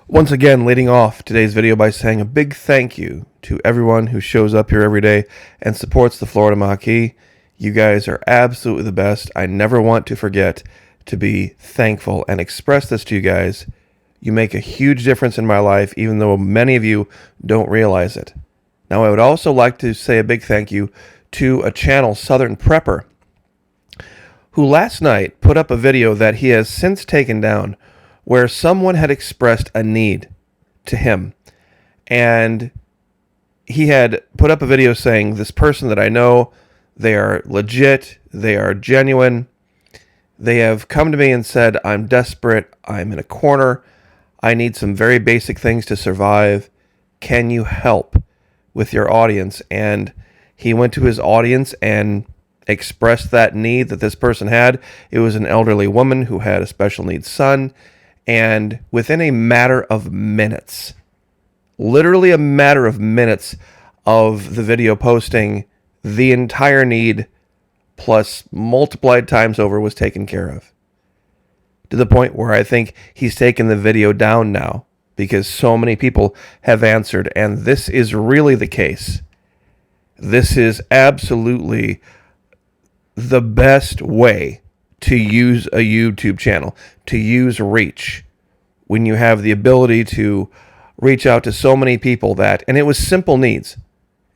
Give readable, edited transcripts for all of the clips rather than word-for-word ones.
Once again, leading off today's video by saying a big thank you to everyone who shows up here every day and supports the Florida Maquis. You guys are absolutely the best. I never want to forget to be thankful and express this to you guys. You make a huge difference in my life, even though many of you don't realize it. Now, I would also like to say a big thank you to a channel, Southern Prepper, who last night put up a video that he has since taken down where someone had expressed a need to him. And he had put up a video saying, this person that I know, they are legit, they are genuine. They have come to me and said, I'm desperate, I'm in a corner, I need some very basic things to survive. Can you help with your audience? And he went to his audience and expressed that need that this person had. It was an elderly woman who had a special needs son. And within a matter of minutes, literally a matter of minutes of the video posting, the entire need plus multiplied times over was taken care of. To the point where I think he's taken the video down now because so many people have answered. And this is really the case. This is absolutely the best way to use a YouTube channel, to use reach, when you have the ability to reach out to so many people that, and it was simple needs.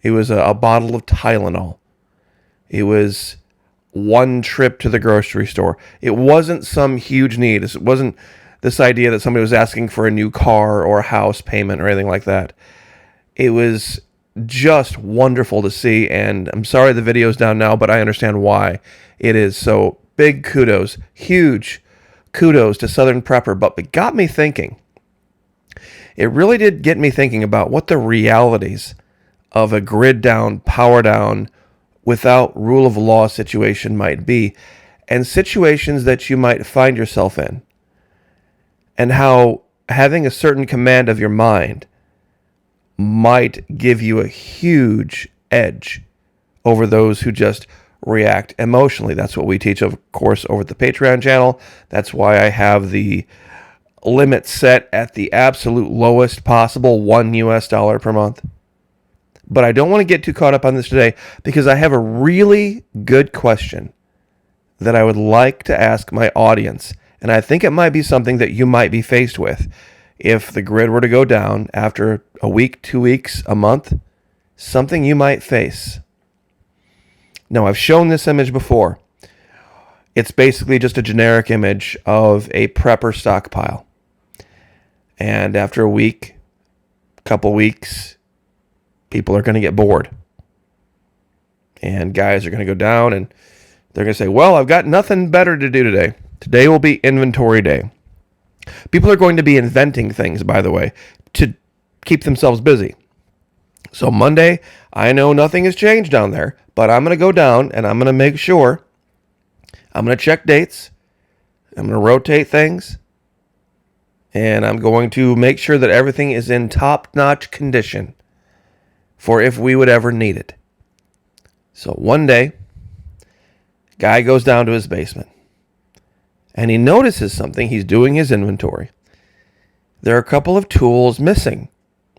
It was a bottle of Tylenol. It was one trip to the grocery store. It wasn't some huge need. It wasn't this idea that somebody was asking for a new car or a house payment or anything like that. It was just wonderful to see, and I'm sorry the video's down now, but I understand why it is. So big kudos, huge kudos to Southern Prepper. But it got me thinking. It really did get me thinking about what the realities of a grid down, power down, without rule of law situation might be, and situations that you might find yourself in, and how having a certain command of your mind might give you a huge edge over those who just react emotionally. That's what we teach, of course, over at the Patreon channel. That's why I have the limit set at the absolute lowest possible, $1 per month. But I don't want to get too caught up on this today because I have a really good question that I would like to ask my audience. And I think it might be something that you might be faced with. If the grid were to go down after a week, 2 weeks, a month, something you might face. Now, I've shown this image before. It's basically just a generic image of a prepper stockpile. And after a week, couple weeks, people are going to get bored. And guys are going to go down and they're going to say, well, I've got nothing better to do today. Today will be inventory day. People are going to be inventing things, by the way, to keep themselves busy. So Monday, I know nothing has changed down there, but I'm going to go down and I'm going to make sure. I'm going to check dates. I'm going to rotate things. And I'm going to make sure that everything is in top-notch condition for if we would ever need it. So one day, guy goes down to his basement. And he notices something. He's doing his inventory. There are a couple of tools missing.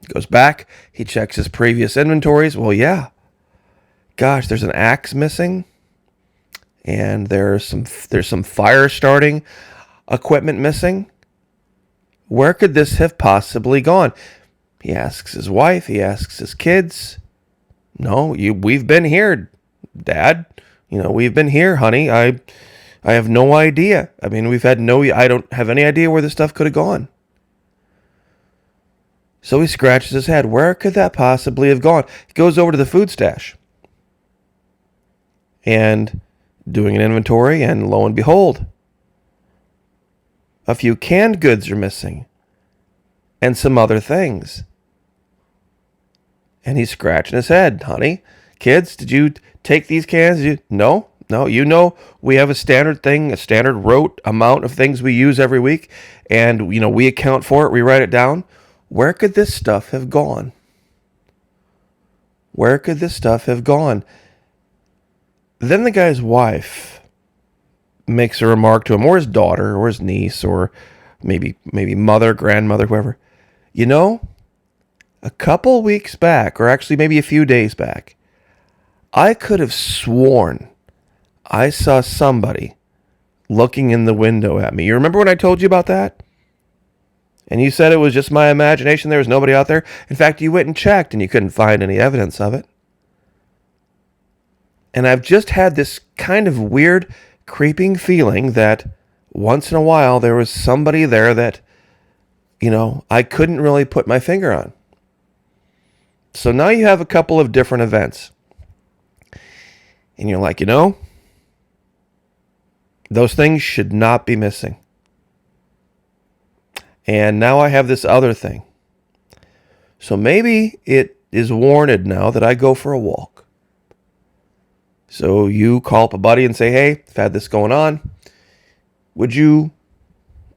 He goes back. He checks his previous inventories. Well, yeah. Gosh, there's an axe missing. And there's some fire starting equipment missing. Where could this have possibly gone? He asks his wife. He asks his kids. No, we've been here, Dad. We've been here, honey. I have no idea. I mean, I don't have any idea where this stuff could have gone. So he scratches his head. Where could that possibly have gone? He goes over to the food stash. And doing an inventory, and lo and behold, a few canned goods are missing. And some other things. And he's scratching his head. Honey, kids, did you take these cans? No, we have a standard thing, a standard rote amount of things we use every week. And, we account for it. We write it down. Where could this stuff have gone? Where could this stuff have gone? Then the guy's wife makes a remark to him, or his daughter, or his niece, or maybe mother, grandmother, whoever. You know, a couple weeks back, or actually maybe a few days back, I could have sworn I saw somebody looking in the window at me. You remember when I told you about that? And you said it was just my imagination, there was nobody out there. In fact, you went and checked and you couldn't find any evidence of it. And I've just had this kind of weird, creeping feeling that once in a while there was somebody there that, I couldn't really put my finger on. So now you have a couple of different events. And you're like, those things should not be missing. And now I have this other thing. So maybe it is warranted now that I go for a walk. So you call up a buddy and say, hey, I've had this going on. Would you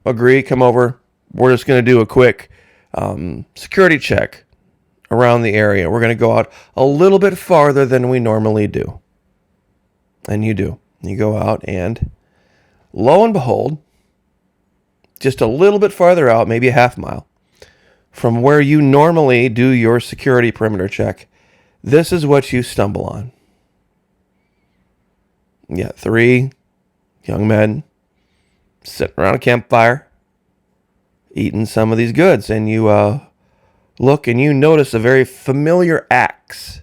agree? Come over. We're just going to do a quick security check around the area. We're going to go out a little bit farther than we normally do. And you do. You go out and lo and behold, just a little bit farther out, maybe a half mile, from where you normally do your security perimeter check, this is what you stumble on. You got 3 young men sitting around a campfire, eating some of these goods, and you look and you notice a very familiar axe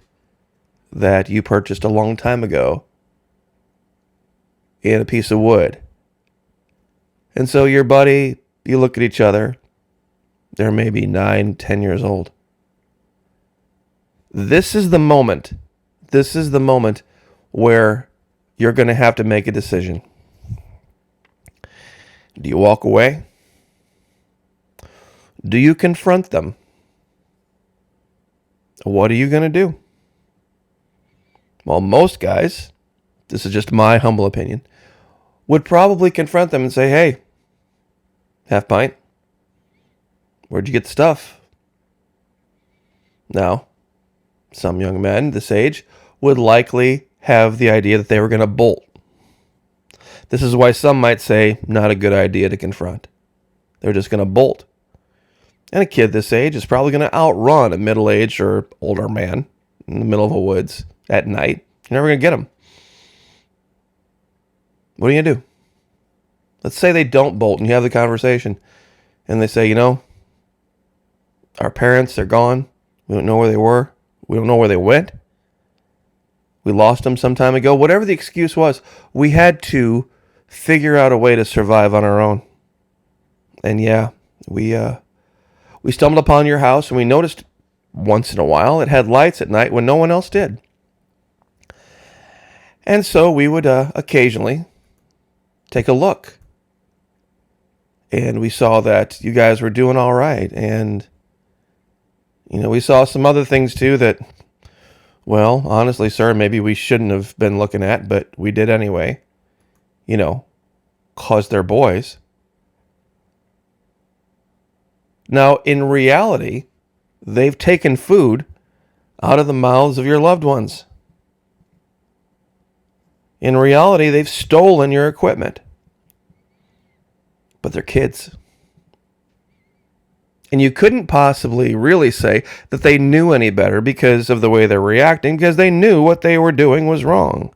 that you purchased a long time ago in a piece of wood. And so your buddy, you look at each other, they're maybe 9, 10 years old. This is the moment where you're going to have to make a decision. Do you walk away? Do you confront them? What are you going to do? Well, most guys, this is just my humble opinion, would probably confront them and say, hey, half pint, where'd you get the stuff? Now, some young men this age would likely have the idea that they were going to bolt. This is why some might say not a good idea to confront. They're just going to bolt. And a kid this age is probably going to outrun a middle-aged or older man in the middle of the woods at night. You're never going to get him. What are you going to do? Let's say they don't bolt and you have the conversation and they say, our parents, they're gone. We don't know where they were. We don't know where they went. We lost them some time ago. Whatever the excuse was, we had to figure out a way to survive on our own. And yeah, we stumbled upon your house and we noticed once in a while it had lights at night when no one else did. And so we would occasionally take a look. And we saw that you guys were doing all right. And, we saw some other things too that, well, honestly, sir, maybe we shouldn't have been looking at, but we did anyway. 'Cause they're boys. Now, in reality, they've taken food out of the mouths of your loved ones. In reality, they've stolen your equipment. But they're kids. And you couldn't possibly really say that they knew any better because of the way they're reacting, because they knew what they were doing was wrong.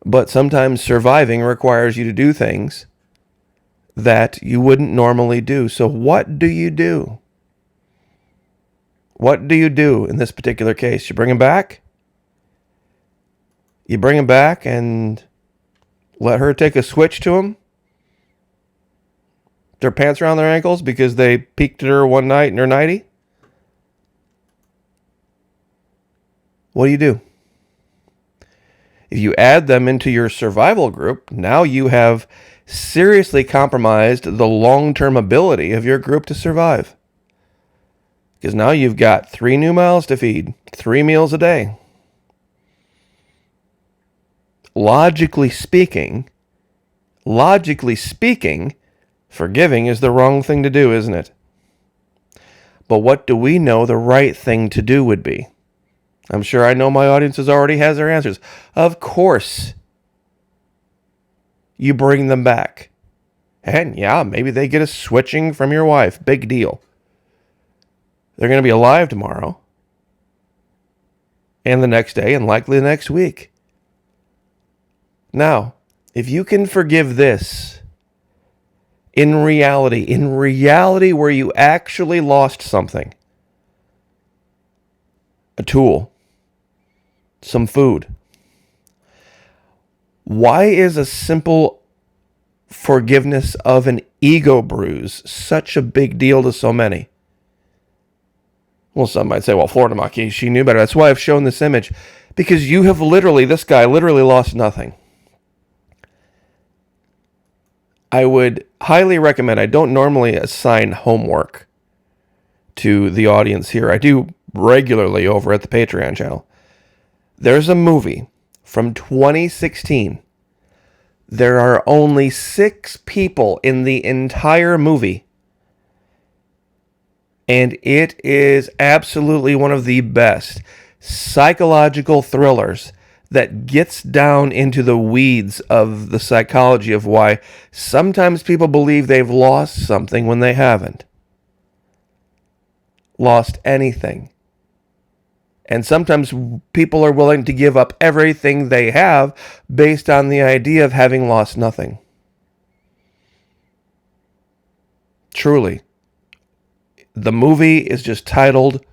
But sometimes surviving requires you to do things that you wouldn't normally do. So what do you do? What do you do in this particular case? You bring them back? You bring them back and let her take a switch to them? Their pants around their ankles because they peeked at her one night in her nightie? What do? If you add them into your survival group, now you have seriously compromised the long-term ability of your group to survive. Because now you've got 3 new mouths to feed, 3 meals a day. Logically speaking, forgiving is the wrong thing to do, isn't it? But what do we know the right thing to do would be? I'm sure I know my audience already has their answers. Of course, you bring them back. And yeah, maybe they get a switching from your wife. Big deal. They're going to be alive tomorrow, and the next day, and likely the next week. Now, if you can forgive this, in reality where you actually lost something, a tool, some food, why is a simple forgiveness of an ego bruise such a big deal to so many? Well, some might say, well, Florida Maki, she knew better. That's why I've shown this image. Because this guy literally lost nothing. I would highly recommend, I don't normally assign homework to the audience here. I do regularly over at the Patreon channel. There's a movie from 2016. There are only 6 people in the entire movie. And it is absolutely one of the best psychological thrillers that gets down into the weeds of the psychology of why sometimes people believe they've lost something when they haven't lost anything. And sometimes people are willing to give up everything they have based on the idea of having lost nothing. Truly. The movie is just titled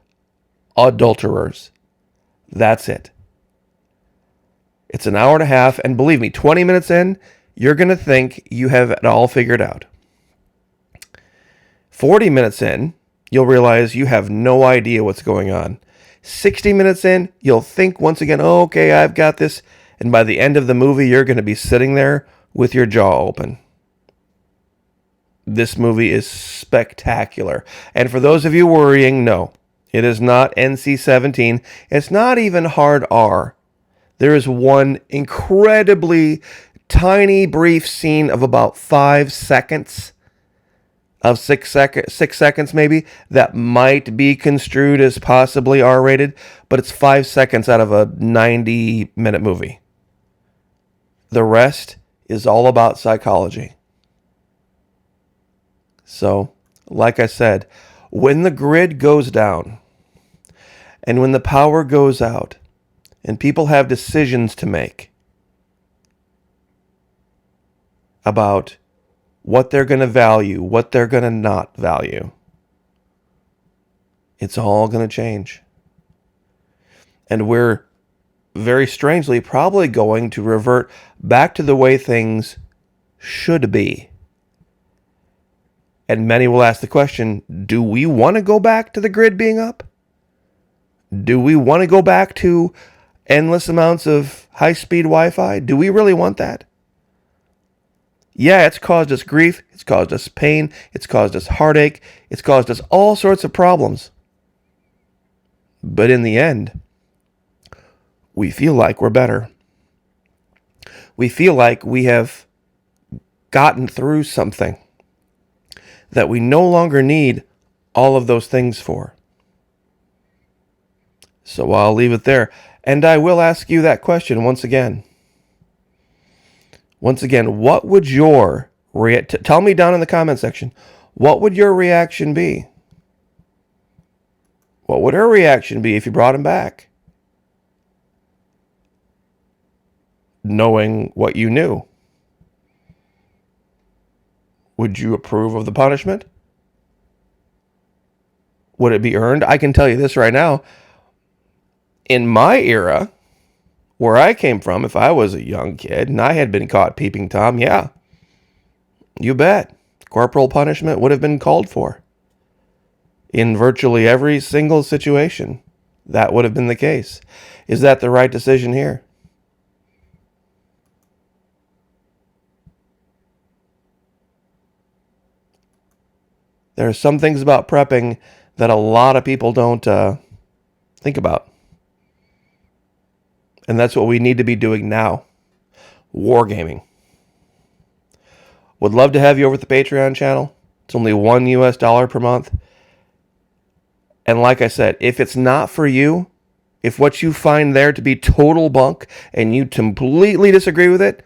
Adulterers. That's it. It's an hour and a half, and believe me, 20 minutes in, you're going to think you have it all figured out. 40 minutes in, you'll realize you have no idea what's going on. 60 minutes in, you'll think once again, oh, okay, I've got this. And by the end of the movie, you're going to be sitting there with your jaw open. This movie is spectacular. And for those of you worrying, no, it is not NC-17. It's not even hard R. There is one incredibly tiny, brief scene of about 5 seconds, of 6 seconds maybe, that might be construed as possibly R-rated, but it's 5 seconds out of a 90-minute movie. The rest is all about psychology. So, like I said, when the grid goes down and when the power goes out and people have decisions to make about what they're going to value, what they're going to not value, it's all going to change. And we're very strangely probably going to revert back to the way things should be. And many will ask the question, do we want to go back to the grid being up? Do we want to go back to endless amounts of high-speed Wi-Fi? Do we really want that? Yeah, it's caused us grief. It's caused us pain. It's caused us heartache. It's caused us all sorts of problems. But in the end, we feel like we're better. We feel like we have gotten through something that we no longer need all of those things for. So I'll leave it there. And I will ask you that question once again. Once again, what would your tell me down in the comment section, what would your reaction be? What would her reaction be if you brought him back? Knowing what you knew. Would you approve of the punishment? Would it be earned? I can tell you this right now. In my era, where I came from, if I was a young kid and I had been caught peeping Tom, yeah, you bet. Corporal punishment would have been called for. In virtually every single situation, that would have been the case. Is that the right decision here? There are some things about prepping that a lot of people don't think about. And that's what we need to be doing now. Wargaming. Would love to have you over at the Patreon channel. It's only $1 per month. And like I said, if it's not for you, if what you find there to be total bunk and you completely disagree with it,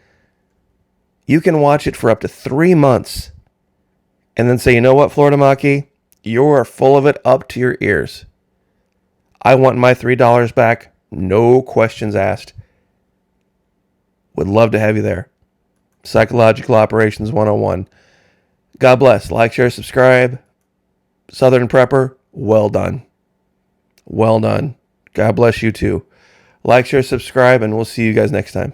you can watch it for up to 3 months and then say, you know what, Florida Maki, You are full of it up to your ears. I want my $3 back. No questions asked. Would love to have you there. Psychological Operations 101. God bless. Like, share, subscribe. Southern Prepper, well done. Well done. God bless you too. Like, share, subscribe, and we'll see you guys next time.